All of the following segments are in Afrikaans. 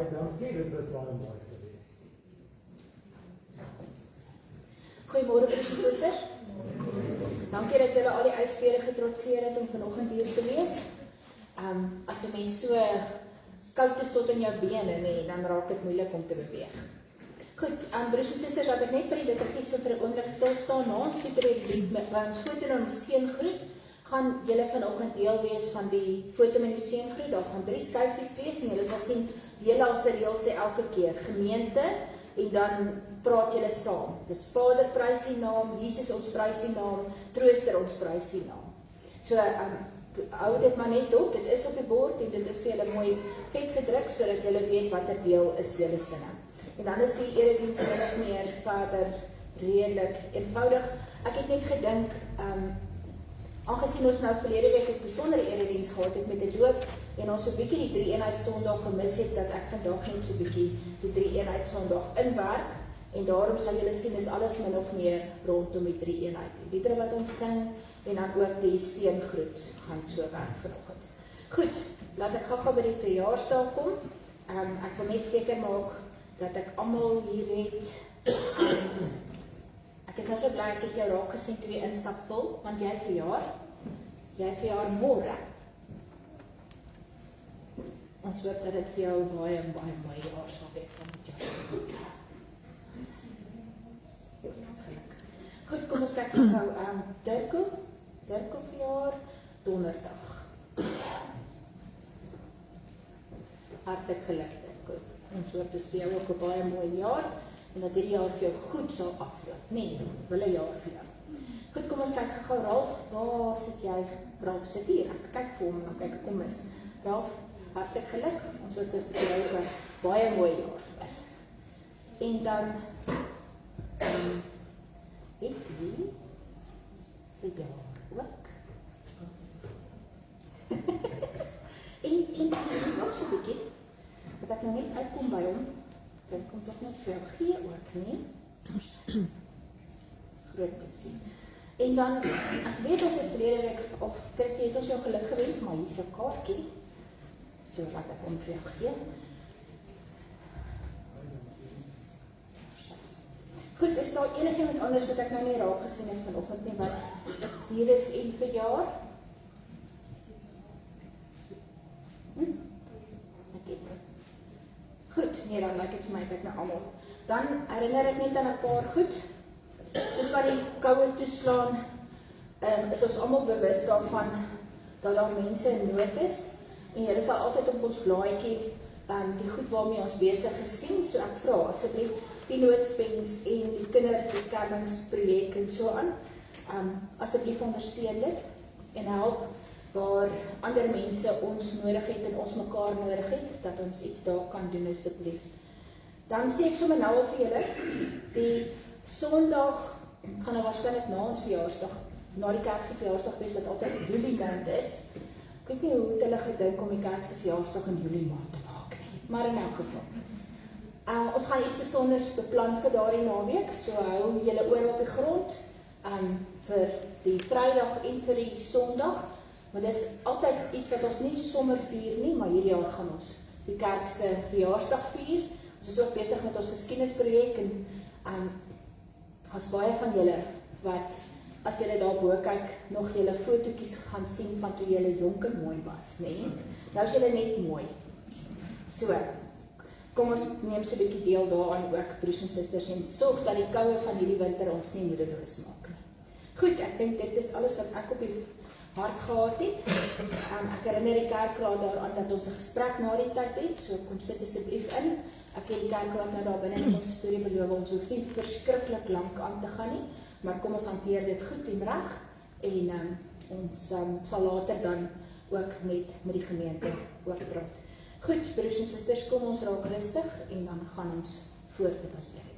baie dankie, dit was baie mooi geweest. Goeiemôre broers en susters. Dankie dat julle al die ysbere getrotseer het om vanoggend hier te wees. As 'n mens so koud is tot in jou bene, nee, dan raak dit moeilik om te beweeg. Goed, broers en susters, laat ek net by die liturgie so vir 'n oomblik stil staan. Na ons toetree by ons foto en ons seëngroet, gaan julle vanoggend deel wees van die foto met die seëngroet. Daar gaan 3 skyfies wees en julle sal sien die laaste reël sê elke keer gemeente en dan praat julle saam. Dis Vader prys die naam, Jesus ons prys die naam, Trooster ons prys die naam. So hou dit maar net op, dit is op die bord en dit is vir julle mooi vet gedruk sodat julle weet watter deel is julle sinne. En dan is die erediens min meer verder redelik eenvoudig. Ek het net gedink, aangesien ons nou verlede week 'n besondere erediens gehad het met 'n doop en ons so 'n bietjie die 3-eenheid Sondag gemis het, dat ek vandag net so 'n bietjie die 3-eenheid Sondag inwerk en daarom sal julle sien is alles min of meer rondom die 3-eenheid. Die liedere wat ons sing en dan ook die seëngroet gaan so werk vanoggend. Goed, laat ek gou by die verjaarsdag kom. Ek wil net seker maak dat ek almal hier het. Ek is nou so bly ek het jou raak gesien toe jy instap vol, want jy verjaar môre. Ons hoop dat dit vir jou baie mooi jaar sal wees met jou. Goed, kom ons kyk gou Dirko verjaar donderdag. Hartlik geluk Dirko. Ons hoop dit is vir jou ook 'n baie mooi jaar en dat hierdie jaar vir jou goed sal afloop. Nee, wille jaar vir jou. Goed, kom ons kyk gou Ralf. Waar sit jy? Ralf sit hier. Ek kyk vir hom en kyk kom is. Ralf, hartlik geluk. Ons hoop dit is vir jou ook 'n baie mooi jaar vir. En dan ek wie vir jou ook. en nog so 'n bietjie. Dat ek nou net uitkom by hom. Dan kom tog net vir jou gee ook, nee. Groot te sien. En dan, ek weet ons het verlede week, of Christie het ons jou geluk gewens, maar hier is jou kaartjie. So laat ek hom vir jou gee. Goed, is daar enigiemand anders wat ek nou nie raak gesien het vanoggend nie, wat hier is en verjaar? Goed, nee, dan lyk dit vir my ek nou almal. Dan herinner ek net aan 'n paar goed. Soos wat die koue toeslaan, is ons almal bewus daarvan dat daar mense in nood is. En julle sal altyd op ons blaadjie die goed waarmee ons besig is sien. So ek vra asseblief die noodspens en die kinderbeskermingsprojek en so aan. Asseblief ondersteun dit en help waar ander mense ons nodig het en ons mekaar nodig het, dat ons iets daar kan doen asseblief. Dan sê ek sommer nou al vir julle, die Sondag gaan nou waarskynlik na ons verjaarsdag, na die kerk se verjaarsdag wees wat altyd Julie maand is. Ek weet nie hoe het hulle gedink om die kerk se verjaarsdag in Julie maand te maak nie, maar in elk geval. Ons gaan iets besonders beplan vir daardie naweek, so hou julle oor op die grond vir die Vrydag en vir die Sondag. Maar dis altyd iets wat ons nie sommer vier nie, maar hierdie jaar gaan ons die kerk se verjaarsdag vier. Ons is ook besig met ons geskiedenisprojek en as baie van julle wat, as julle daarbo kyk, nog julle fotootjies gaan sien van toe julle jonk en mooi was, nee? Nou is julle net mooi. So, kom ons neem so 'n bietjie deel daaraan ook, broers en susters, en sorg dat die koue van hierdie winter ons nie moedeloos maak nie. Goed, ek dink dit is alles wat ek op die hart gehad het. Ek herinner die kerkraad daaraan dat ons 'n gesprek na die tyd het, so kom sit asseblief in. Ek het die kerkraad nou daar binne in ons storie beloof, ons hoef nie verskriklik lank aan te gaan nie, maar kom ons hanteer dit goed en reg en ons sal later dan ook met die gemeente ook praat. Goed, broers en susters, kom ons raak rustig en dan gaan ons voort met ons erediens.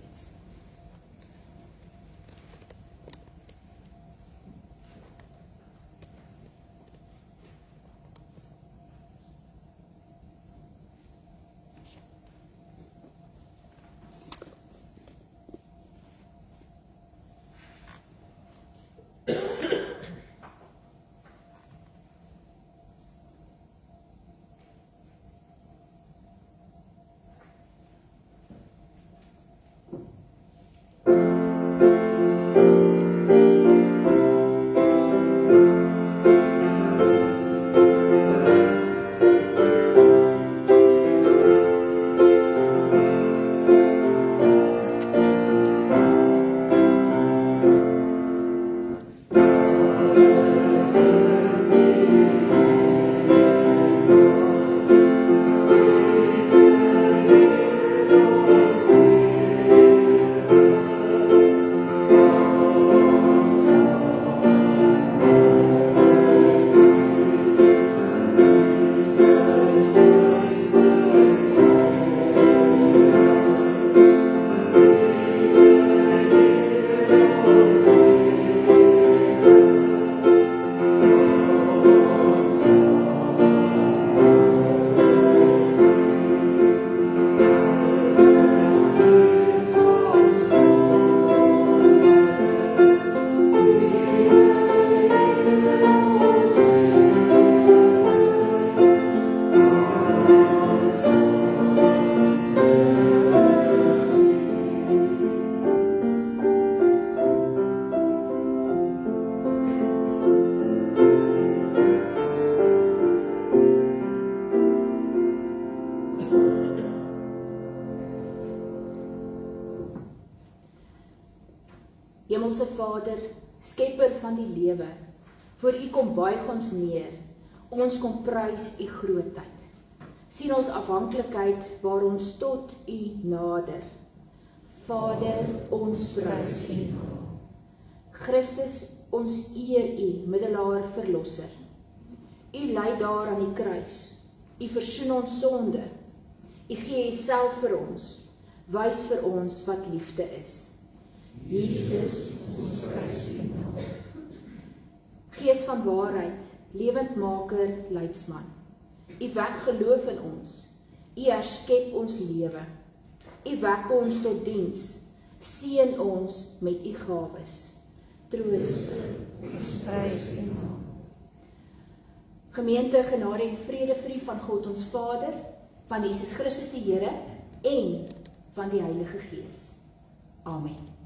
Hemelse Vader, skepper van die lewe, voor U kom buig ons neer, ons kom prys U grootheid. Sien ons afhanklikheid waar ons tot U nader. Vader, ons prys U naam. Christus, ons eer U, middelaar verlosser. U ly daar aan die kruis, U versoen ons sonde. U gee Uself vir ons, wys vir ons wat liefde is. Jesus, ons prys U naam. Gees van waarheid, lewendmaker, leidsman. U wek geloof in ons. U herskep ons lewe. U wek ons tot diens. Seën ons met U gawes. Trooster, ons prys U naam. Gemeente, genade en vrede vir U van God ons Vader, van Jesus Christus die Here en van die Heilige Gees. Amen.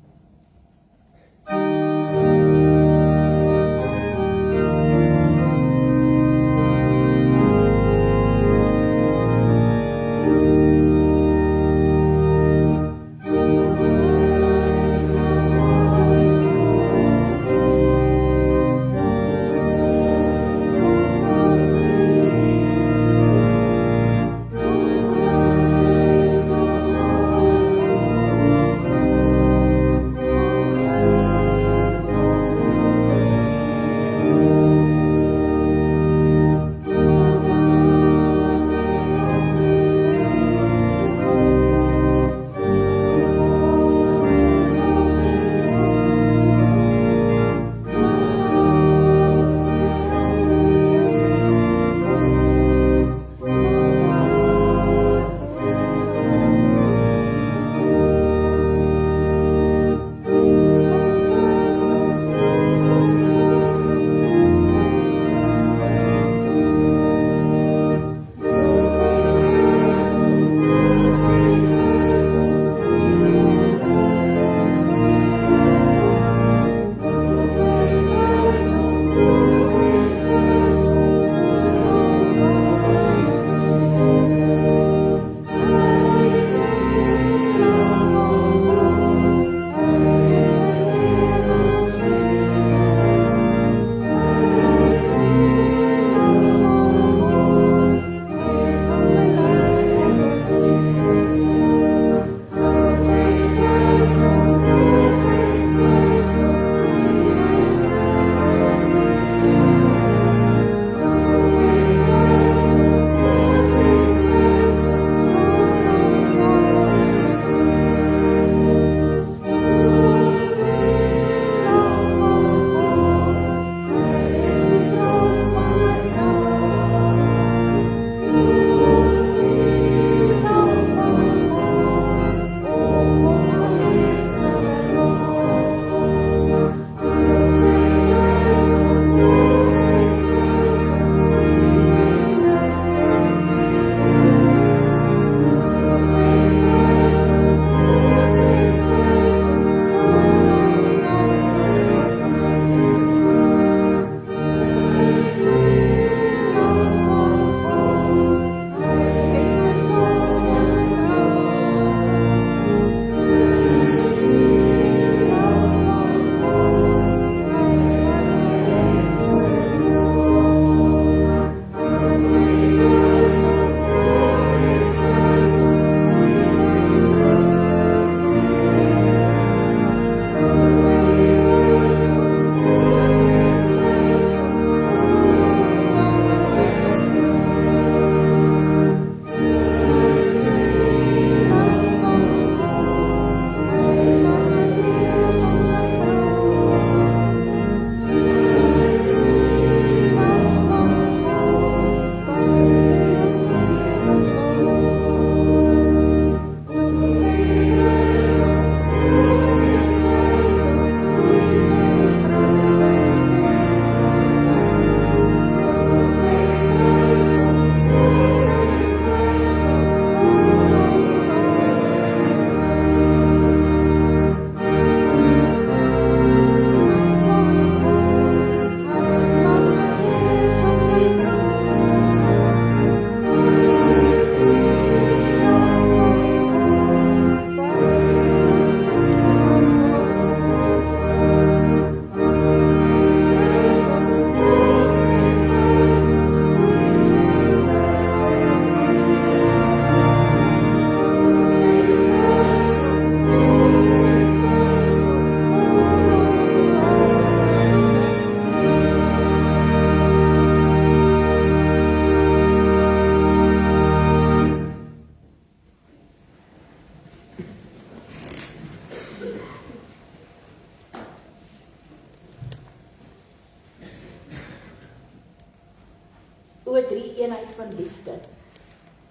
drie eenheid van liefde,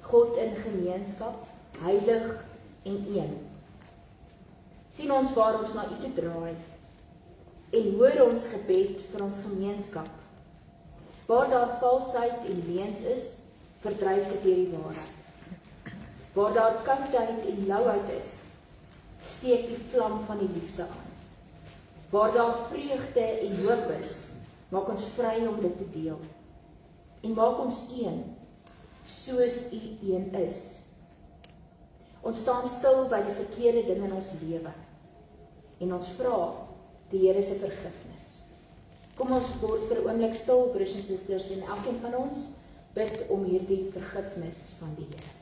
God in gemeenskap, heilig en een. Sien ons waar ons na U toe draai, en hoor ons gebed vir ons gemeenskap. Waar daar valsheid en leuns is, verdryf dit deur die waarheid. Waar daar koudheid en lauwheid is, steek die vlam van die liefde aan. Waar daar vreugde en hoop is, maak ons vry om dit te deel. En maak ons een, soos U een is. Ons staan stil by die verkeerde ding in ons lewe. En ons vra die Here se vergifnis. Kom ons word vir 'n oomblik stil, broers en susters, en elkeen van ons bid om hierdie vergifnis van die Here.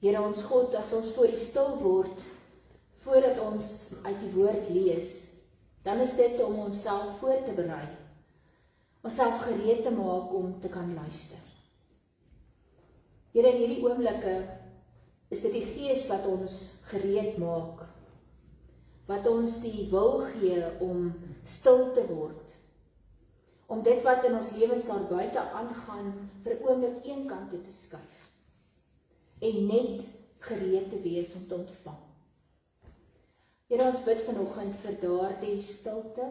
Here ons God, as ons voor U stil word, voordat ons uit die woord lees, dan is dit om onsself voor te berei, onsself gereed te maak om te kan luister. Here, in hierdie oomblikke is dit die Gees wat ons gereed maak, wat ons die wil gee om stil te word, om dit wat in ons lewens daar buite aangaan, vir 'n oomblik een kant toe te skuif, en net gereed te wees om te ontvang. Here, ons bid vanoggend vir daardie stilte,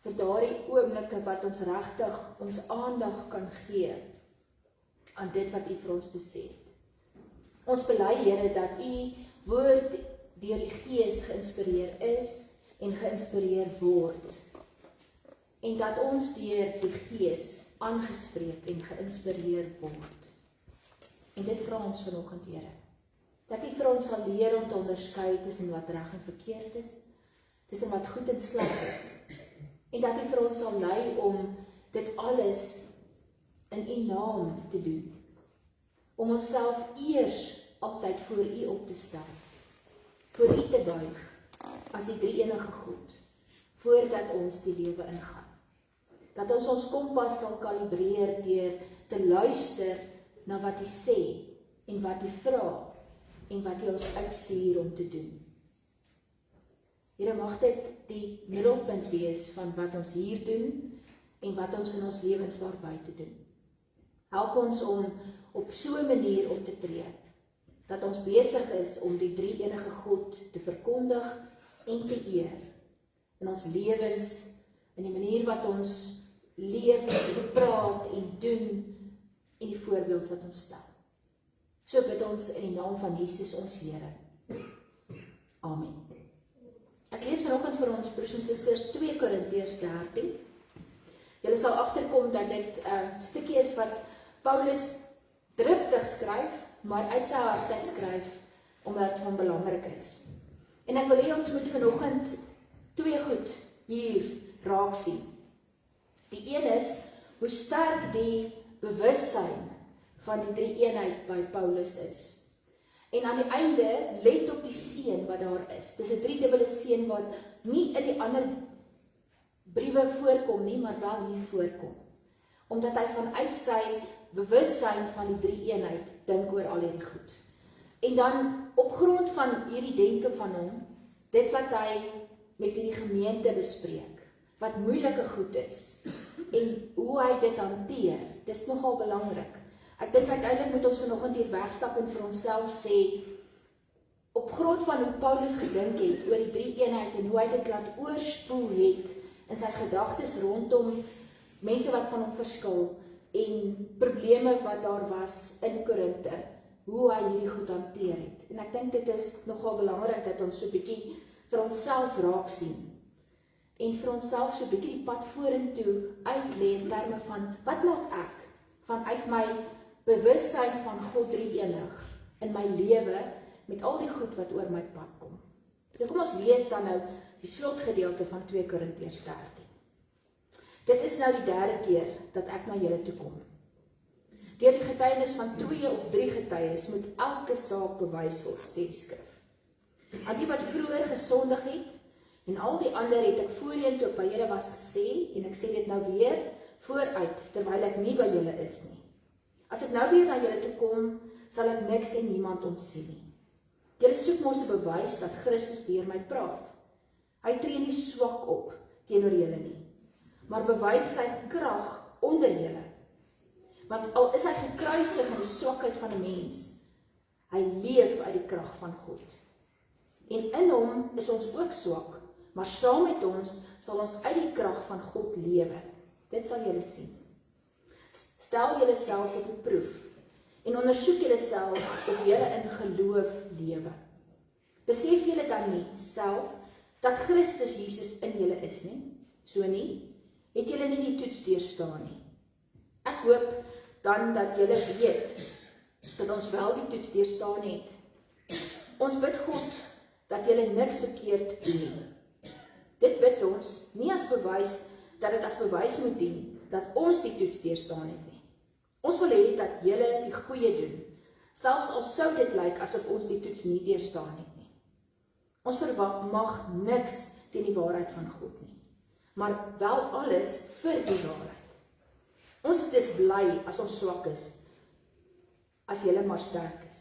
vir daardie oomblikke wat ons regtig ons aandag kan gee aan dit wat U vir ons te sê het. Ons bely, Here, dat U woord deur die Gees geïnspireer is en geïnspireer word. En dat ons deur die Gees aangespreek en geïnspireer word. En dit vra ons vanoggend, Here. Dat U vir ons sal leer om te onderskei tussen wat reg en verkeerd is, tussen wat goed en sleg is. En dat U vir ons sal lei om dit alles in U naam te doen. Om onsself eers altyd voor U op te stel. Voor U te buig as die drie-enige God, voordat ons die lewe ingaan. Dat ons kompas sal kalibreer deur te luister na wat U sê en wat U vra en wat U ons uitstuur om te doen. Here, mag dit die middelpunt wees van wat ons hier doen en wat ons in ons lewens daar buite doen. Help ons om op so 'n manier op te tree, dat ons besig is om die drie-enige God te verkondig en te eer in ons lewens, in die manier wat ons leef, praat en doen en die voorbeeld wat ons stel. So bid ons in die naam van Jesus ons Here. Amen. Ek lees vanoggend vir ons broers en susters 2 Korintiërs 13. Julle sal agterkom dat dit 'n stukkie is wat Paulus driftig skryf, maar uit sy hart uit skryf, omdat dit van belangrik is. En ek wil hê ons moet vanoggend 2 goed hier raak sien. Die een is, hoe sterk die bewussyn van die drie-eenheid by Paulus is. En aan die einde, let op die seën wat daar is. Dis 'n driedubbele seën wat nie in die ander briewe voorkom nie, maar wel hier voorkom. Omdat hy vanuit sy bewussyn van die drie-eenheid dink oor al hierdie goed. En dan op grond van hierdie denke van hom, dit wat hy met hierdie gemeente bespreek, wat moeilike goed is, en hoe hy dit hanteer, dis nogal belangrik. Ek dink uiteindelik moet ons vanoggend hier wegstap en vir onsself sê, op grond van hoe Paulus gedink het oor die drie-eenheid en hoe hy dit laat oorspoel het in sy gedagtes rondom mense wat van hom verskil en probleme wat daar was in Korinthe, hoe hy hierdie goed hanteer het. En ek dink dit is nogal belangrik dat ons so 'n bietjie vir onsself raak sien en vir onsself so 'n bietjie die pad vorentoe uitlê in terme van wat maak ek vanuit my bewussyn van God drie-enig in my lewe met al die goed wat oor my pad kom. So kom ons lees dan nou die slotgedeelte van 2 Korintiërs 13. Dit is nou die 3de keer dat ek na julle toe kom. Deur die getuienis van 2 of 3 getuies moet elke saak bewys word, sê die skrif. Aan die wat vroeër gesondig het, en al die ander het ek voorheen toe ek by julle was gesê, en ek sê dit nou weer vooruit, terwyl ek nie by julle is nie. As ek nou weer na julle toe kom, sal ek niks en niemand ontsien nie. Julle soek mos 'n bewys dat Christus deur my praat. Hy tree nie swak op teenoor julle nie, maar bewys sy krag onder julle. Want al is hy gekruisig in die swakheid van 'n mens, hy leef uit die krag van God. En in hom is ons ook swak, maar saam met ons sal ons uit die krag van God lewe. Dit sal julle sien. Stel julle self op 'n proef en ondersoek julle self of julle in geloof lewe. Besef julle dan nie self dat Christus Jesus in julle is nie? So nie, het julle nie die toets deurstaan nie. Ek hoop dan dat julle weet dat ons wel die toets deurstaan het. Ons bid God dat julle niks verkeerd doen nie. Dit bid ons nie as bewys dat dit as bewys moet dien dat ons die toets deurstaan het nie. Ons wil hê dat julle die goeie doen, selfs al sou dit lyk asof ons die toets nie deurstaan het nie. Ons mag niks teen die waarheid van God nie, maar wel alles vir die waarheid. Ons is dus bly as ons swak is, as julle maar sterk is.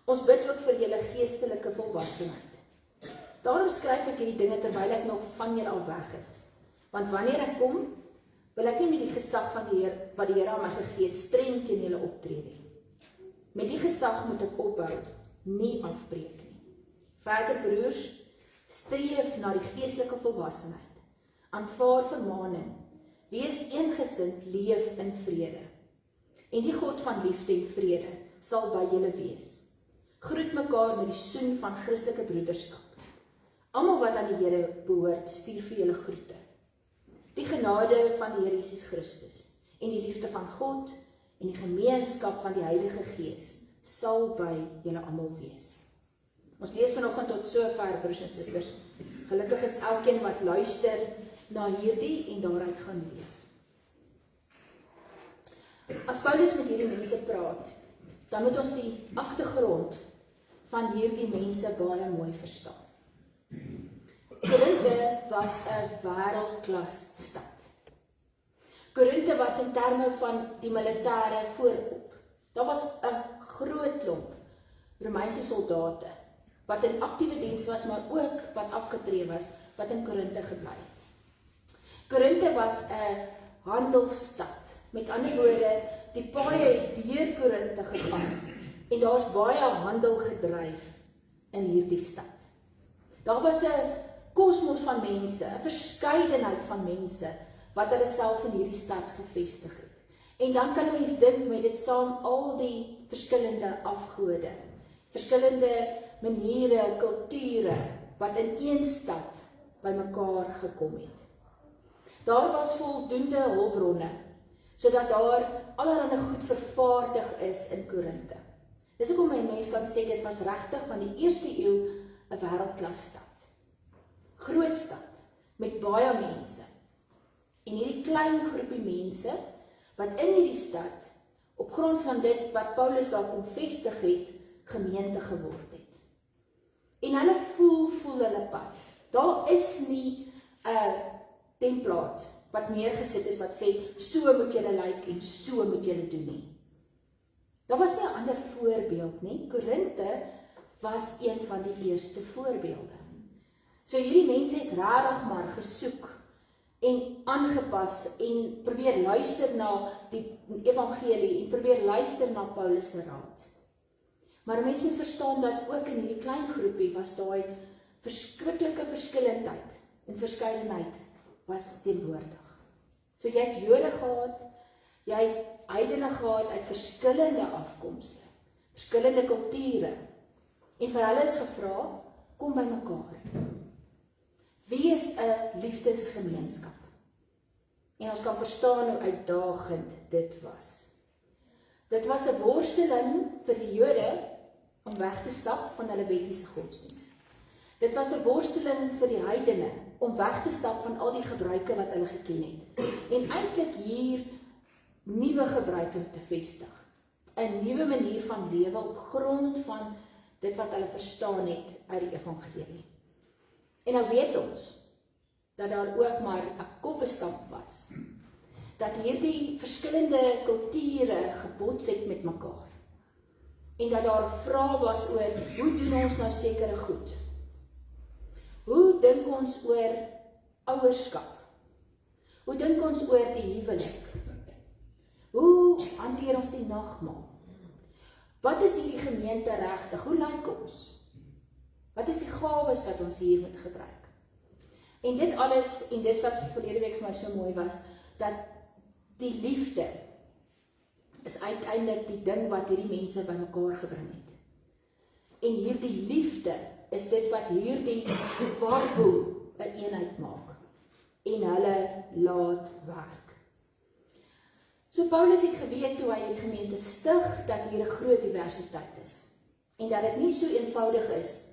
Ons bid ook vir julle geestelike volwassenheid. Daarom skryf ek hierdie dinge terwyl ek nog van julle al weg is. Want wanneer ek kom, wil ek nie met die gesag van die Heer, wat die Here aan my gegee het, streng teen julle optree nie. Met die gesag moet ek ophou, nie afbreek nie. Verder broers, streef na die geestelike volwassenheid. Aanvaar vermaning, wees eengesind, leef in vrede. En die God van liefde en vrede sal by julle wees. Groet mekaar met die soen van Christelike broederskap. Almal wat aan die Here behoort, stuur vir julle groete. Die genade van die Here Jesus Christus en die liefde van God en die gemeenskap van die Heilige Gees sal by julle almal wees. Ons lees vanoggend tot sover, broers en susters. Gelukkig is elkeen wat luister na hierdie en daaruit gaan leef. As Paulus met hierdie mense praat, dan moet ons die agtergrond van hierdie mense baie mooi verstaan. Korinthe was 'n wêreldklas stad. Korinthe was in terme van die militêre voorop. Daar was 'n groot klomp Romeinse soldate wat in aktiewe diens was, maar ook wat afgetree was, wat in Korinthe gebly het. Korinthe was 'n handelsstad. Met ander woorde, die paaie het deur Korinthe gegaan en daar's baie handel gedryf in hierdie stad. Daar was 'n kosmos van mense, 'n verskeidenheid van mense wat hulle self in hierdie stad gevestig het. En dan kan 'n mens dink met dit saam al die verskillende afgode, verskillende maniere, kulture wat in een stad bymekaar gekom het. Daar was voldoende hulpbronne sodat daar allerlei goed vervaardig is in Korinthe. Dis hoekom 'n mens kan sê dit was regtig van die eerste eeu 'n wêreldklas stad. Groot stad met baie mense. En hierdie klein groepie mense wat in hierdie stad op grond van dit wat Paulus daar kom vestig het, gemeente geword het. En hulle voel hulle pad. Daar is nie 'n template wat neergesit is wat sê, so moet julle lyk en so moet julle doen nie. Daar was nie 'n ander voorbeeld nie. Korinthe was een van die eerste voorbeelde. So hierdie mense het regtig maar gesoek en aangepas en probeer luister na die evangelie en probeer luister na Paulus se raad. Maar mense moet verstaan dat ook in hierdie klein groepie was daai verskriklike verskillendheid en verskeidenheid was teenwoordig. So jy het Jode gehad, jy het heidene gehad uit verskillende afkomste, verskillende kulture. En vir hulle is gevra, kom by mekaar. Wees 'n liefdesgemeenskap. En ons kan verstaan hoe uitdagend dit was. Dit was 'n worsteling vir die Jode om weg te stap van hulle wettiese godsdiens. Dit was 'n worsteling vir die heidene om weg te stap van al die gebruike wat hulle geken het. En eintlik hier nuwe gebruike te vestig. 'n Nuwe manier van lewe op grond van dit wat hulle verstaan het uit die evangelie. En nou weet ons dat daar ook maar 'n koppestamp was. Dat hierdie verskillende kulture gebots het met mekaar. En dat daar vrae was oor, hoe doen ons nou sekere goed? Hoe dink ons oor ouerskap? Hoe dink ons oor die huwelik? Hoe hanteer ons die nagmaal? Wat is hierdie gemeente regtig? Hoe lyk ons? Wat is die gawes wat ons hier moet gebruik? En dit alles, en dit wat verlede week vir my so mooi was, dat die liefde is uiteindelik die ding wat hierdie mense bymekaar gebring het. En hierdie liefde is dit wat hierdie warboel 'n eenheid maak en hulle laat werk. So Paulus het geweet toe hy hierdie gemeente stig dat hier 'n groot diversiteit is en dat dit nie so eenvoudig is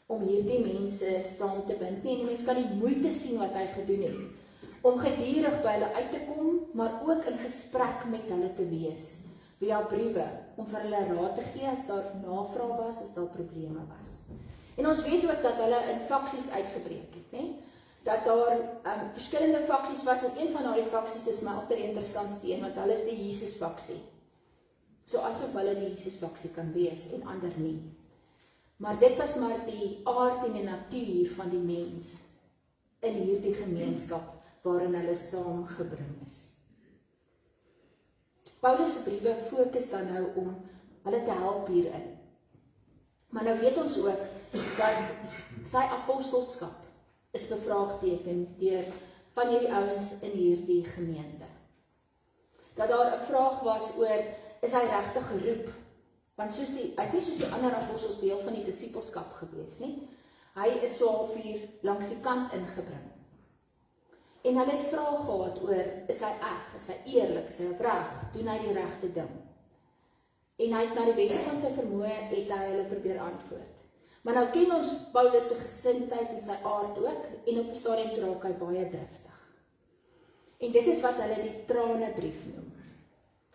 om hierdie mense saam te bind nie. En mense kan die moeite sien wat hy gedoen het om gedurig by hulle uit te kom, maar ook in gesprek met hulle te wees via briewe, om vir hulle raad te gee as daar navrae was, as daar probleme was. En ons weet ook dat hulle in faksies uitgebreek het, né? Dat daar verskillende faksies was, en een van daardie faksies is my altyd interessantste een, want hulle is die Jesus-faksie. So asof hulle die Jesus-faksie kan wees, en ander nie. Maar dit was maar die aard en die natuur van die mens in hierdie gemeenskap waarin hulle saamgebring is. Paulus se briewe fokus dan nou om hulle te help hierin. Maar nou weet ons ook dat sy apostelskap is bevraagteken deur van hierdie ouens in hierdie gemeente. Dat daar 'n vraag was oor, is hy regtig geroep Want hy's nie soos die ander apostels deel van die disippelskap gewees nie. Hy is so half hier langs die kant ingebring. En hulle het vrae gehad oor, is hy eg, is hy eerlik, is hy opreg, doen hy die regte ding? En hy het na die beste van sy vermoë het hy hulle probeer antwoord. Maar nou ken ons Paulus se gesindheid en sy aard ook, en op 'n stadium toe raak hy baie driftig. En dit is wat hulle die tranebrief noem.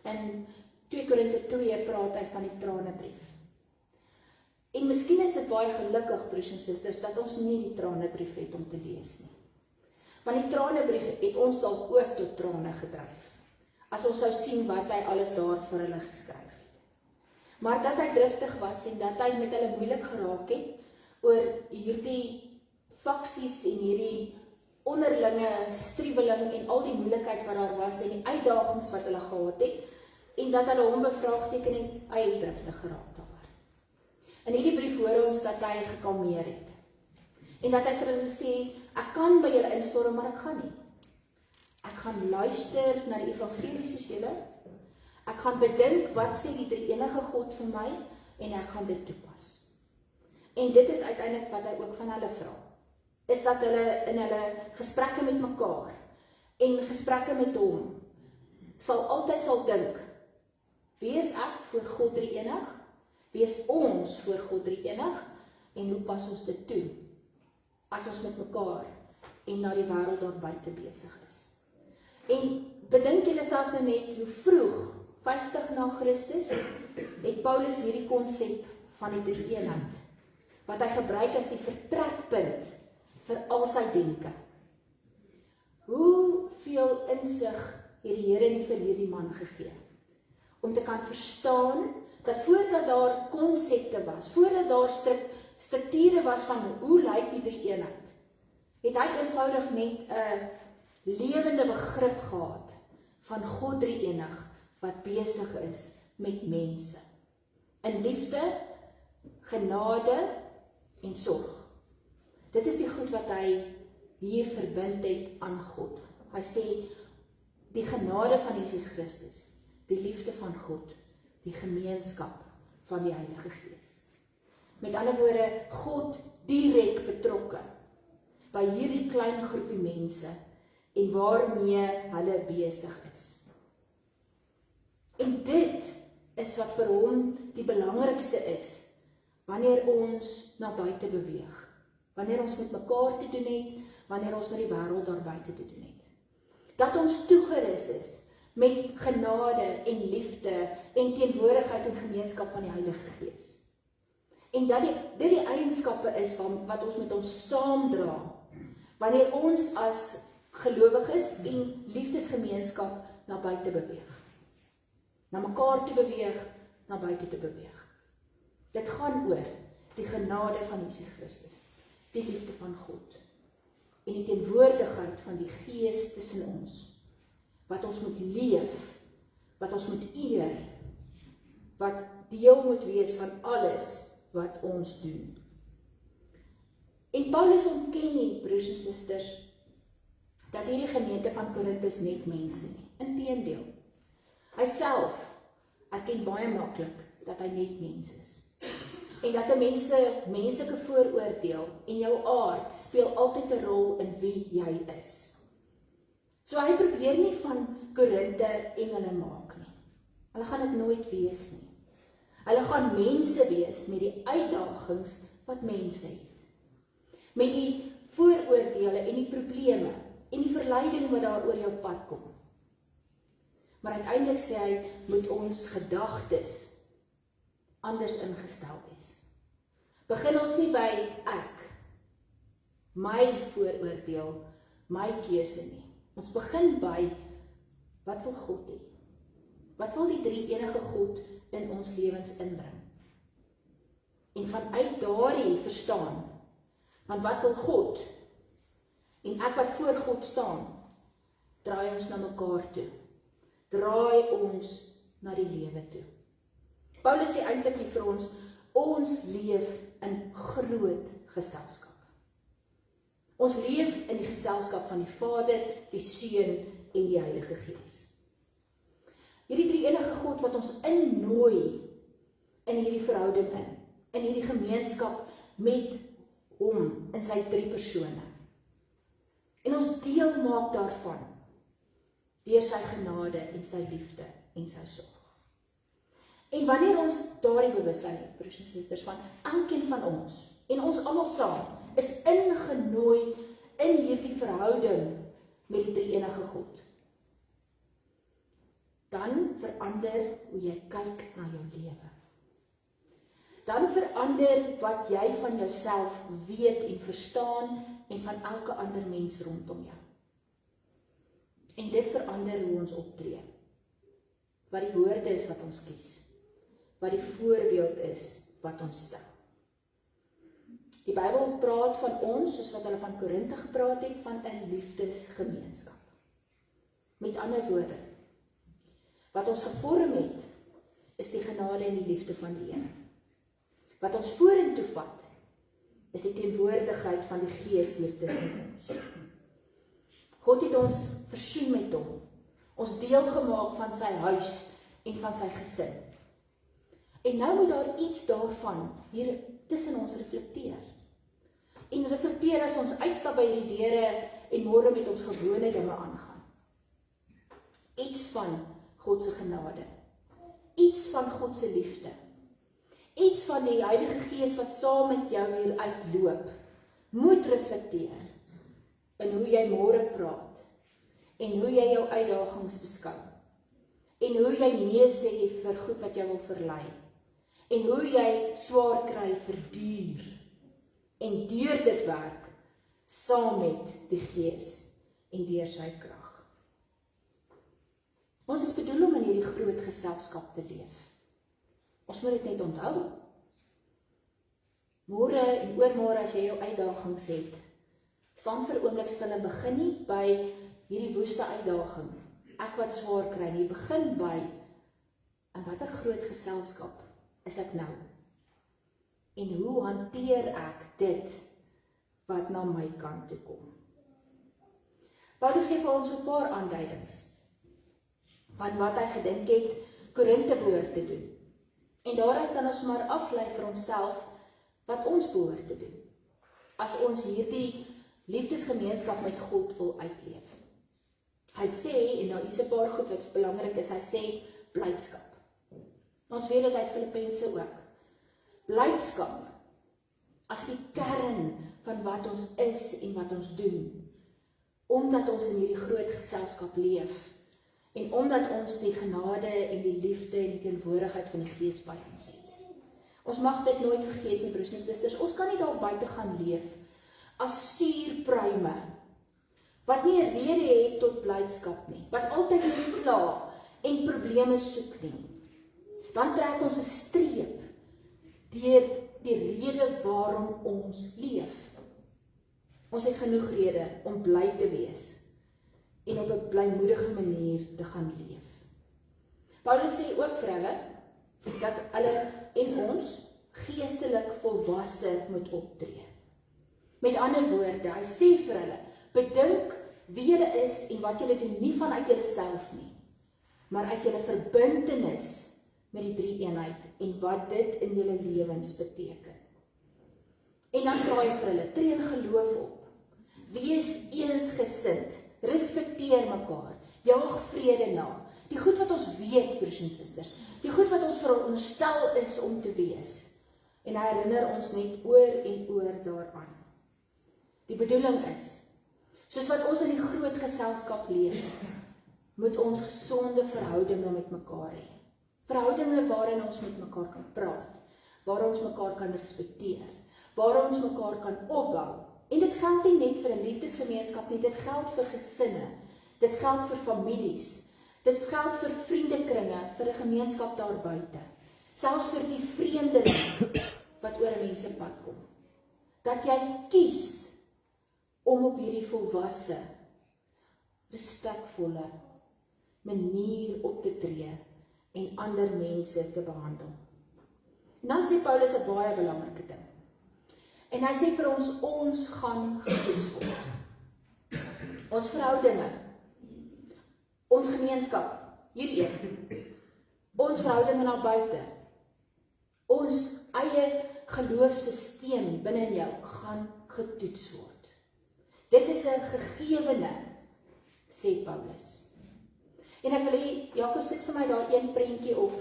In 2 Korinte 2 praat hy van die tranebrief. En miskien is dit baie gelukkig, broers en susters, dat ons nie die tranebrief het om te lees nie. Want die tranebrief het ons dalk ook tot trane gedryf, as ons sou sien wat hy alles daar vir hulle geskryf het. Maar dat hy driftig was en dat hy met hulle moeilik geraak het oor hierdie faksies en hierdie onderlinge striweling en al die moeilikheid wat daar was en die uitdagings wat hulle gehad het, en dat hulle hom bevraagteken en hy het driftig geraak daar. In hierdie brief hoor ons dat hy gekalmeer het. En dat hy vir hulle sê, ek kan by julle instorm, maar ek gaan nie. Ek gaan luister na die evangelie soos julle. Ek gaan bedink wat sê die drie enige God vir my, en ek gaan dit toepas. En dit is uiteindelik wat hy ook van hulle vra. Is dat hulle in hulle gesprekke met mekaar, en gesprekke met hom, altyd sal dink, wie is ek voor God drie enig? Wie is ons voor God drie enig? En hoe pas ons dit toe? As ons met mekaar en na die wêreld daar buite besig is. En bedink julle self nou net hoe vroeg, 50 na Christus, het Paulus hierdie konsep van die drie eenheid, wat hy gebruik as die vertrekpunt vir al sy denke. Hoeveel insig het die Here nie vir hierdie man gegee, om te kan verstaan, dat voordat daar konsepte was, voordat daar strukture was van hoe lyk die drie eenheid, het hy eenvoudig net 'n lewende begrip gehad van God drie enig, wat besig is met mense, in liefde, genade en sorg. Dit is die goed wat hy hier verbind het aan God. Hy sê, die genade van Jesus Christus, die liefde van God, die gemeenskap van die Heilige Gees. Met ander woorde, God direk betrokke by hierdie klein groepie mense en waarmee hulle besig is. En dit is wat vir hom die belangrikste is, wanneer ons na buite beweeg, wanneer ons met mekaar te doen het, wanneer ons met die wêreld daar buite te doen het. Dat ons toegerus is met genade en liefde en teenwoordigheid en gemeenskap van die Heilige Gees. En dat dit die eienskappe is wat ons met ons saamdra, wanneer ons as gelowiges en liefdesgemeenskap na buite beweeg. Na mekaar te beweeg, na buite te beweeg. Dit gaan oor die genade van Jesus Christus, die liefde van God, en die teenwoordigheid van die Gees tussen ons, wat ons moet leef, wat ons moet eer, wat deel moet wees van alles wat ons doen. En Paulus ontken nie, broers en susters, dat hierdie gemeente van Korintus net mense nie. Inteendeel, hy self erken baie maklik dat hy net mens is. En dat 'n menslike vooroordeel en jou aard speel altyd 'n rol in wie jy is. So hy probeer nie van Korinte engele maak nie. Hulle gaan dit nooit wees nie. Hulle gaan mense wees met die uitdagings wat mense het. Met die vooroordele en die probleme en die verleiding wat daar oor jou pad kom. Maar uiteindelik sê hy, moet ons gedagtes anders ingestel wees. Begin ons nie by ek, my vooroordeel, my keuse nie. Ons begin by, wat wil God hê? Wat wil die drie enige God in ons lewens inbring? En vanuit daardie verstaan, van wat wil God, en ek wat voor God staan, draai ons na mekaar toe. Draai ons na die lewe toe. Paulus sê eintlik hier vir ons leef in groot geselskap. Ons leef in die geselskap van die Vader, die Seun en die Heilige Gees. Hierdie drie enige God wat ons innooi in hierdie verhouding in hierdie gemeenskap met hom, in sy 3 persone. En ons deel maak daarvan, deur sy genade en sy liefde en sy sorg. En wanneer ons daardie bewustheid het, broers en susters, van elkeen van ons, en ons almal saam, is ingenooi in hierdie verhouding met die drie-enige God, dan verander hoe jy kyk na jou lewe. Dan verander wat jy van jouself weet en verstaan en van elke ander mens rondom jou. En dit verander hoe ons optree. Wat die woorde is wat ons kies. Wat die voorbeeld is wat ons stel. Die Bybel praat van ons, soos wat hulle van Korinthe gepraat het, van 'n liefdesgemeenskap. Met ander woorde, wat ons gevorm het, is die genade en die liefde van die Here. Wat ons vorentoe vat, is die teenwoordigheid van die Gees hier tussen ons. God het ons versoen met hom, ons deel gemaak van sy huis en van sy gesin. En nou moet daar iets daarvan hier tussen ons reflekteer. En reflekteer as ons uitstap by hierdie deure en môre met ons gewone dinge aangaan. Iets van God se genade. Iets van God se liefde. Iets van die Heilige Gees wat saam met jou hier uitloop, moet reflekteer in hoe jy môre praat, en hoe jy jou uitdagings beskou, en hoe jy nee sê vir goed wat jou wil verlei, en hoe jy swaar kry verduur, en deur dit werk, saam met die Gees, en deur sy krag. Ons is bedoel om in hierdie groot geselskap te leef. Ons moet dit net onthou. Môre en oormôre as jy jou uitdagings het, staan vir oomblik stil en begin nie by hierdie woeste uitdaging. Ek wat swaar kry, nie begin by in watter groot geselskap is ek nou? En hoe hanteer ek dit wat na my kant toe kom? Paulus gee vir ons 'n paar aanduidings van wat hy gedink het Korinthe behoort te doen. En daaruit kan ons maar aflei vir onsself wat ons behoort te doen, as ons hierdie liefdesgemeenskap met God wil uitleef. Hy sê, en nou is 'n paar goed wat belangrik is, hy sê blydskap. Ons weet dit uit Filippense ook. Blydskap as die kern van wat ons is en wat ons doen, omdat ons in hierdie groot geselskap leef, en omdat ons die genade en die liefde en die teenwoordigheid van die Gees by ons het. Ons mag dit nooit vergeet nie, broers en susters. Ons kan nie daar buite gaan leef as suurpruime, wat nie 'n rede het tot blydskap nie, wat altyd kla en probleme soek nie. Dan trek ons 'n streep deur die rede waarom ons leef. Ons het genoeg rede om bly te wees en op 'n blymoedige manier te gaan leef. Paulus sê ook vir hulle dat hulle en ons geestelik volwasse moet optree. Met ander woorde, hy sê vir hulle, bedink wie julle is en wat julle doen, nie vanuit julleself nie, maar uit julle verbintenis met die drie-eenheid en wat dit in julle lewens beteken. En dan vra hy vir hulle, tree in geloof op, wees eensgesind, respekteer mekaar, jaag vrede na, die goed wat ons weet, broers en susters, die goed wat ons veronderstel is om te wees, en hy herinner ons net oor en oor daaraan. Die bedoeling is, soos wat ons in die groot geselskap leef, moet ons gesonde verhoudinge met mekaar hê. Verhoudinge waarin ons met mekaar kan praat, waar ons mekaar kan respekteer, waar ons mekaar kan opbou. En dit geld nie net vir 'n liefdesgemeenskap nie, dit geld vir gesinne, dit geld vir families, dit geld vir vriendekringe, vir 'n gemeenskap daar buite, selfs vir die vreemdeling wat oor 'n mens se pad kom. Dat jy kies om op hierdie volwasse, respekvolle manier op te tree en ander mense te behandel. En dan sê Paulus 'n baie belangrike ding. En hy sê vir ons gaan getoets word. Ons verhoudinge, ons gemeenskap, hierdie een, ons verhoudinge na buite, Ons eie geloofssysteem binne in jou gaan getoets word. Dit is 'n gegewene, sê Paulus. En ek wil hê, Jaco, sit vir my daar een prentjie op,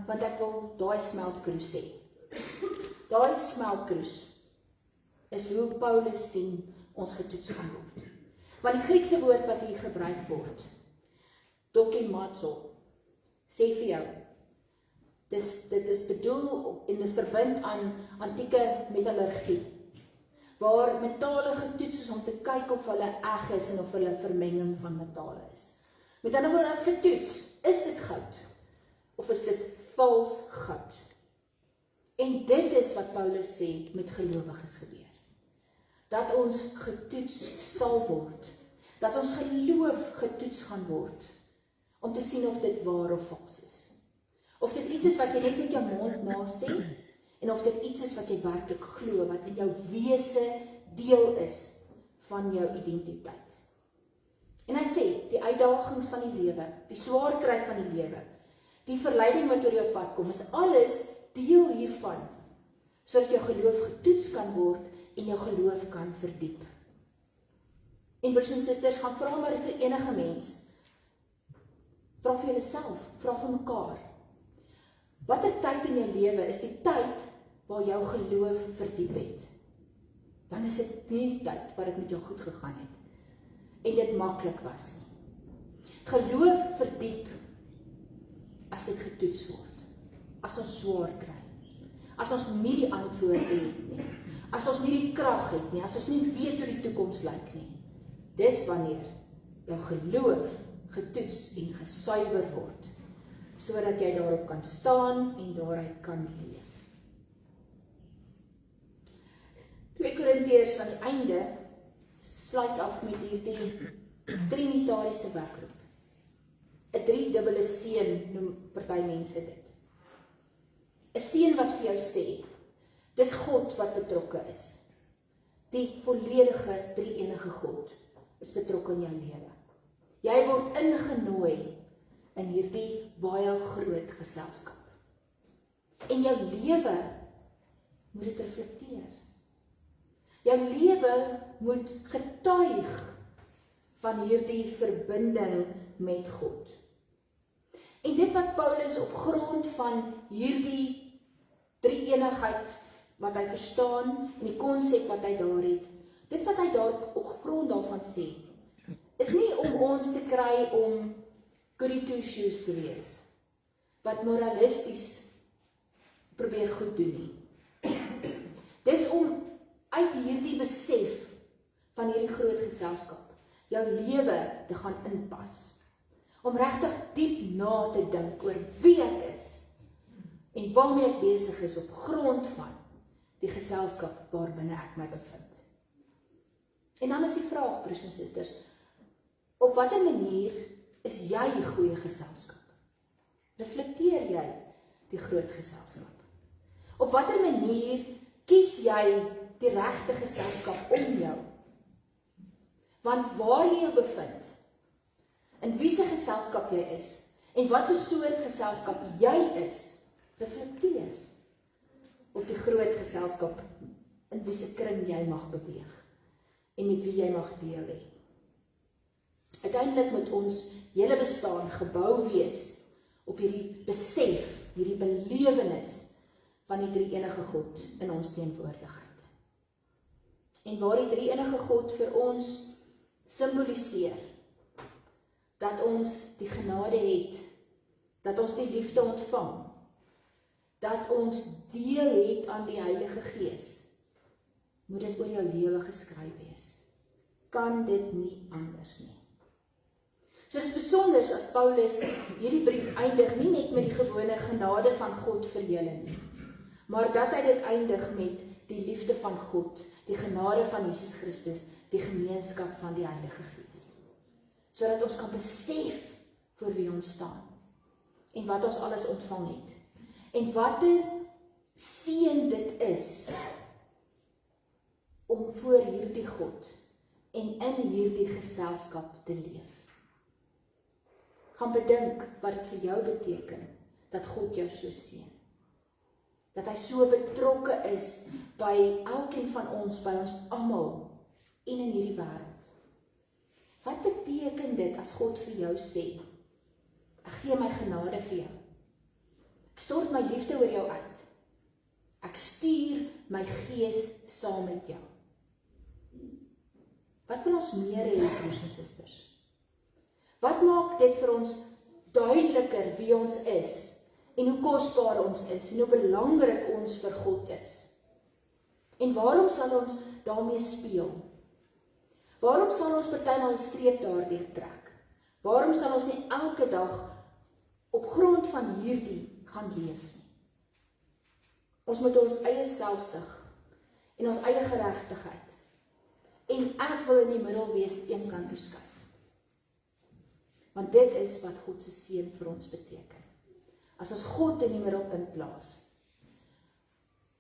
want ek wil daai smeltkroes hê. Daai smeltkroes is hoe Paulus sien ons getoets gaan word. Want die Griekse woord wat hier gebruik word, dokimazo, sê vir jou, dit is bedoel en is verbind aan antieke metallurgie, waar metale getoets is om te kyk of hulle eg is en of hulle vermenging van metale is. Met ander woorde, getoets, is dit goud of is dit vals goud? En dit is wat Paulus sê met gelowiges gebeur. Dat ons getoets sal word, dat ons geloof getoets gaan word, om te sien of dit waar of vals is. Of dit iets is wat jy net met jou mond na sê, en of dit iets is wat jy werklik glo, wat in jou wese deel is van jou identiteit. En hy sê, die uitdagings van die lewe, die swaar kry van die lewe, die verleiding wat oor jou pad kom, is alles deel hiervan, sodat jou geloof getoets kan word en jou geloof kan verdiep. En broers en susters, gaan vra maar vir enige mens, vra vir jouself, vra vir mekaar, watter tyd in jou lewe is die tyd waar jou geloof verdiep het? Dan is dit nie die tyd waar dit met jou goed gegaan het en dit maklik was nie. Geloof verdiep as dit getoets word, as ons swaar kry, as ons nie die antwoorde het nie, as ons nie die krag het nie, as ons nie weet hoe die toekoms lyk nie. Dis wanneer jou geloof getoets en gesuiwer word, sodat jy daarop kan staan en daaruit kan leef. 2 Korintiërs aan die einde sluit af met hierdie trinitariese wekroep. 'n driedubbele seën noem party mense dit. 'n seën wat vir jou sê, dis God wat betrokke is. Die volledige drie-enige God is betrokke in jou lewe. Jy word ingenooi in hierdie baie groot geselskap. En jou lewe moet dit reflekteer. Jou lewe moet getuig van hierdie verbinding met God. En dit wat Paulus op grond van hierdie drie-eenigheid wat hy verstaan en die konsep wat hy daar het, dit wat hy daar op grond daarvan sê, is nie om ons te kry om goody two shoes te wees, wat moralisties probeer goed doen nie. Dis om uit hierdie besef van hierdie groot geselskap, jou lewe te gaan inpas. Om regtig diep na te dink oor wie ek is en waarmee ek besig is op grond van die geselskap waarbinne ek my bevind. En dan is die vraag, broers en susters, op watter manier is jy die goeie geselskap? Reflekteer jy die groot geselskap? Op watter manier kies jy die regte geselskap om jou? Want waar jy jou bevind, in wiese geselskap jy is, en wat so soort geselskap jy is, reflekteer op die groot geselskap in wiese kring jy mag beweeg, en met wie jy mag deel hê. Uiteindelik moet ons hele bestaan gebou wees op hierdie besef, hierdie belewenis van die drie-enige God in ons teenwoordigheid. En waar die drie-enige God vir ons simboliseer, dat ons die genade het, dat ons die liefde ontvang, dat ons deel het aan die Heilige Gees, moet dit oor jou lewe geskryf wees. Kan dit nie anders nie. So dit is besonder as Paulus hierdie brief eindig nie net met die gewone genade van God vir julle nie, maar dat hy dit eindig met die liefde van God, die genade van Jesus Christus, die gemeenskap van die Heilige Gees. Sodat ons kan besef voor wie ons staan en wat ons alles ontvang het. En wat 'n seën dit is om voor hierdie God en in hierdie geselskap te leef. Gaan bedink wat dit vir jou beteken dat God jou so seën. Dat hy so betrokke is by elkeen van ons, by ons almal en in hierdie wêreld. Wat beteken dit as God vir jou sê, ek gee my genade vir jou. Ek stort my liefde oor jou uit. Ek stuur my gees saam met jou. Wat wil ons meer hê, broers en susters? Wat maak dit vir ons duideliker wie ons is, en hoe kosbaar ons is, en hoe belangrik ons vir God is? En waarom sal ons daarmee speel? Waarom sal ons partymal 'n streep daardeur trek? Waarom sal ons nie elke dag op grond van hierdie gaan leef nie? Ons moet ons eie selfsug en ons eie geregtigheid en ek wil in die middel wees een kant toe skuif. Want dit is wat God se seën vir ons beteken. As ons God in die middelpunt plaas,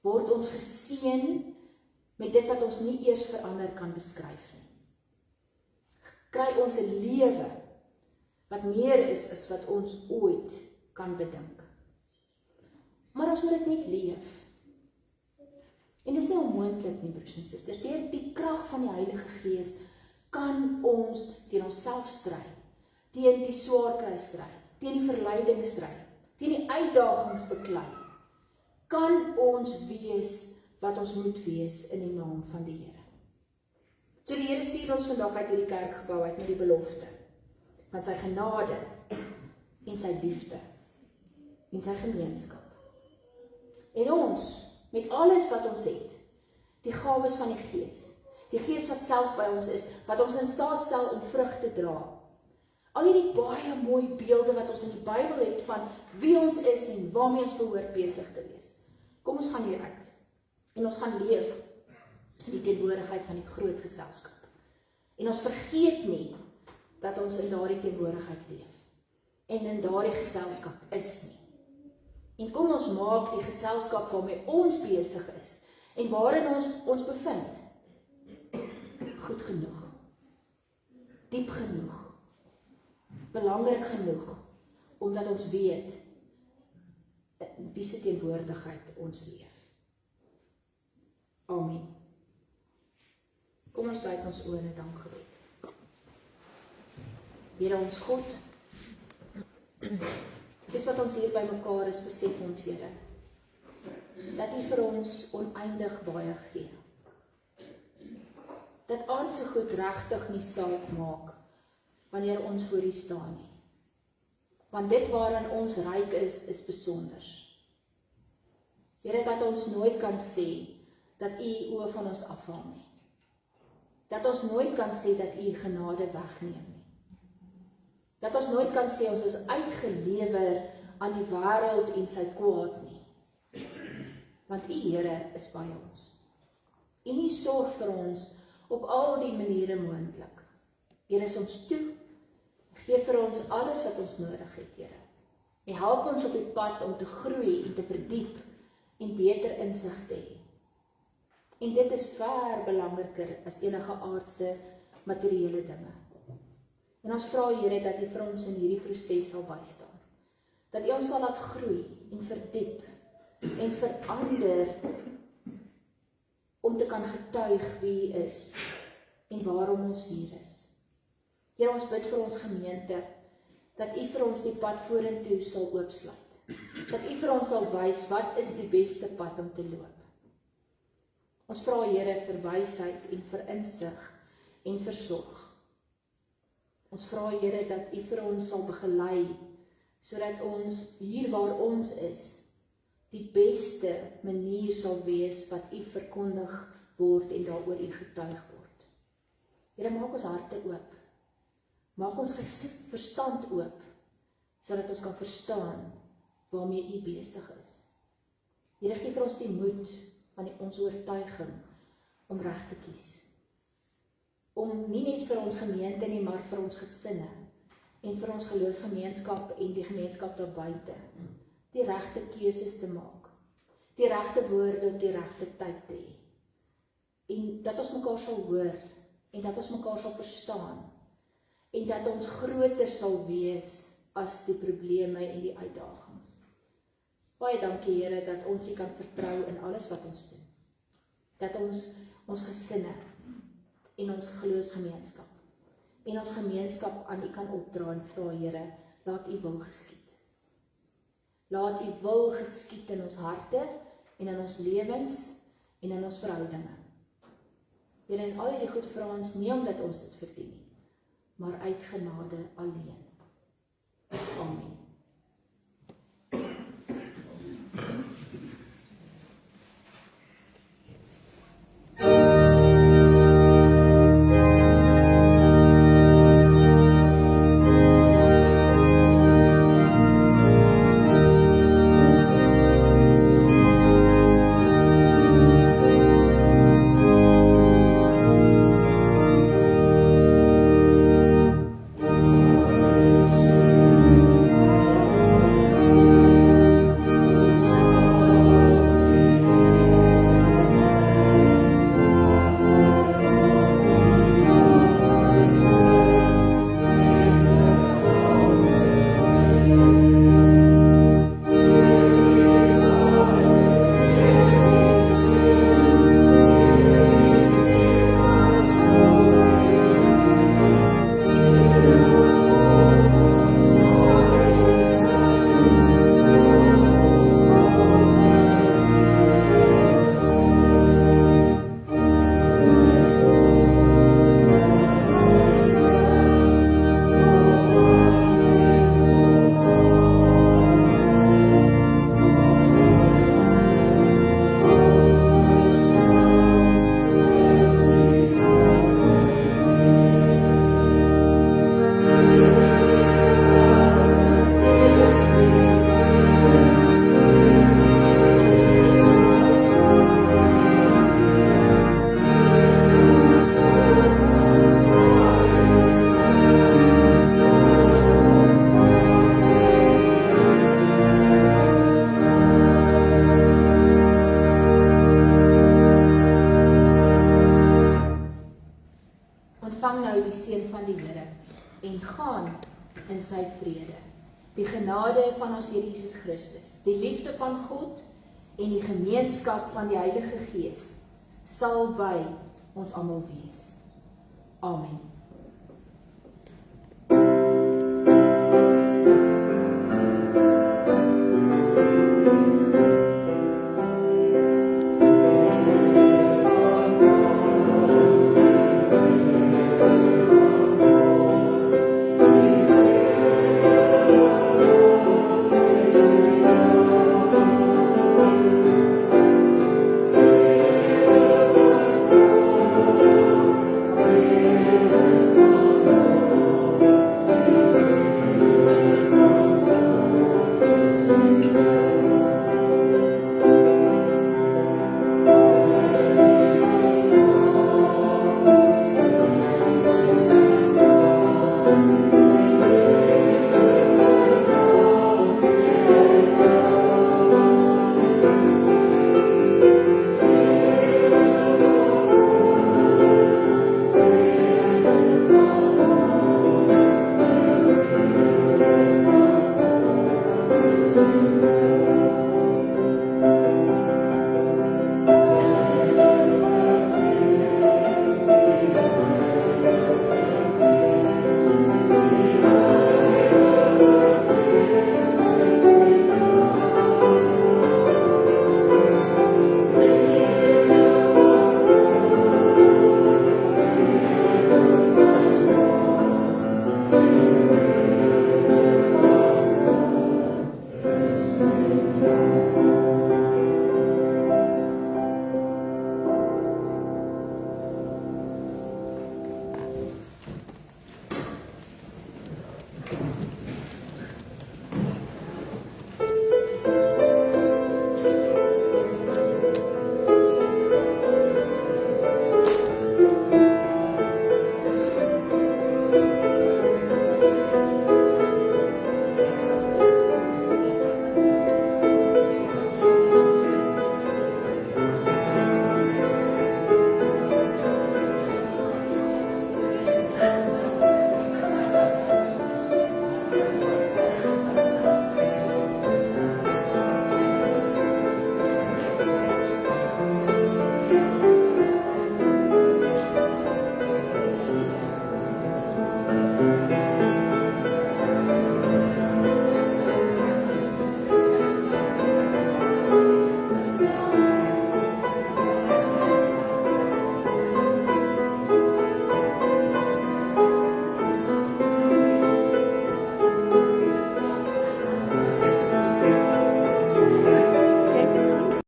word ons geseën met dit wat ons nie eers vir ander kan beskryf nie. Kry ons 'n lewe wat meer is as wat ons ooit kan bedink. Maar ons moet dit net leef. En dit is nie onmoontlik nie, broers en susters. Deur die krag van die Heilige Gees kan ons teen onsself stry, teen die swaar kry stry, teen die verleiding stry, teen die uitdagings beklei. Kan ons wees wat ons moet wees in die naam van die Here. So die Here stuur ons vandag uit hierdie kerkgebou uit met die belofte van sy genade en sy liefde en sy gemeenskap. En ons, met alles wat ons het, die gawes van die Gees wat self by ons is, wat ons in staat stel om vrug te dra. Al hierdie baie mooi beelde wat ons in die Bybel het van wie ons is en waarmee ons behoort besig te wees. Kom ons gaan hieruit en ons gaan leef in die teenwoordigheid van die groot geselskap. En ons vergeet nie dat ons in daardie teenwoordigheid leef en in daardie geselskap is nie. En kom ons maak die geselskap waarmee ons besig is en waarin ons bevind goed genoeg, diep genoeg, belangrik genoeg, omdat ons weet in wie se teenwoordigheid ons leef. Amen. Kom ons sluit ons oë in dankgebed. Here ons God, soos wat ons hier by mekaar is, besef ons, Here, dat U vir ons oneindig baie gee. Dat aardse goed regtig nie saak maak wanneer ons voor U staan nie. Want dit waaraan ons ryk is besonders. Here, dat ons nooit kan sê dat U oë van ons afhaal nie. Dat ons nooit kan sê dat U genade wegneem nie. Dat ons nooit kan sê ons is uitgelewer aan die wêreld en sy kwaad nie. Want U, Here, is by ons. En U sorg vir ons op al die maniere moontlik. Here, is ons toe, gee vir ons alles wat ons nodig het, Here. En help ons op die pad om te groei en te verdiep en beter insig te hê. En dit is ver belangriker as enige aardse materiële dinge. En ons vra, Here, dat U vir ons in hierdie proses sal bystaan. Dat U ons sal laat groei en verdiep en verander om te kan getuig wie U is en waarom ons hier is. Here, ons bid vir ons gemeente, dat U vir ons die pad vorentoe sal oopsluit. Dat U vir ons sal wys wat is die beste pad om te loop. Ons vra, Here, vir wysheid en vir insig en vir sorg. Ons vra, Here, dat U vir ons sal begelei, sodat ons hier waar ons is, die beste manier sal wees wat U verkondig word en daaroor U getuig word. Here, maak ons harte oop. Maak ons verstand oop, sodat ons kan verstaan waarmee U besig is. Here, gee vir ons die moed van ons oortuiging om reg te kies. Om nie net vir ons gemeente nie, maar vir ons gesinne en vir ons geloofsgemeenskap en die gemeenskap daar buite, die regte keuses te maak, die regte woorde op die regte tyd te hê. En dat ons mekaar sal hoor en dat ons mekaar sal verstaan en dat ons groter sal wees as die probleme en die uitdagings. Baie dankie Here dat ons U kan vertrou in alles wat ons doen. Dat ons gesinne en ons geloofsgemeenskap en ons gemeenskap aan U kan opdra en vra Here, laat U wil geskied. Laat U wil geskied in ons harte en in ons lewens en in ons verhoudinge. Here, en al hierdie goed vra ons nie omdat ons dit verdien nie, maar uit genade alleen. Amen. Ontvang nou die seën van die Here en gaan in sy vrede. Die genade van ons Here Jesus Christus, die liefde van God en die gemeenskap van die Heilige Gees sal by ons almal wees. Amen.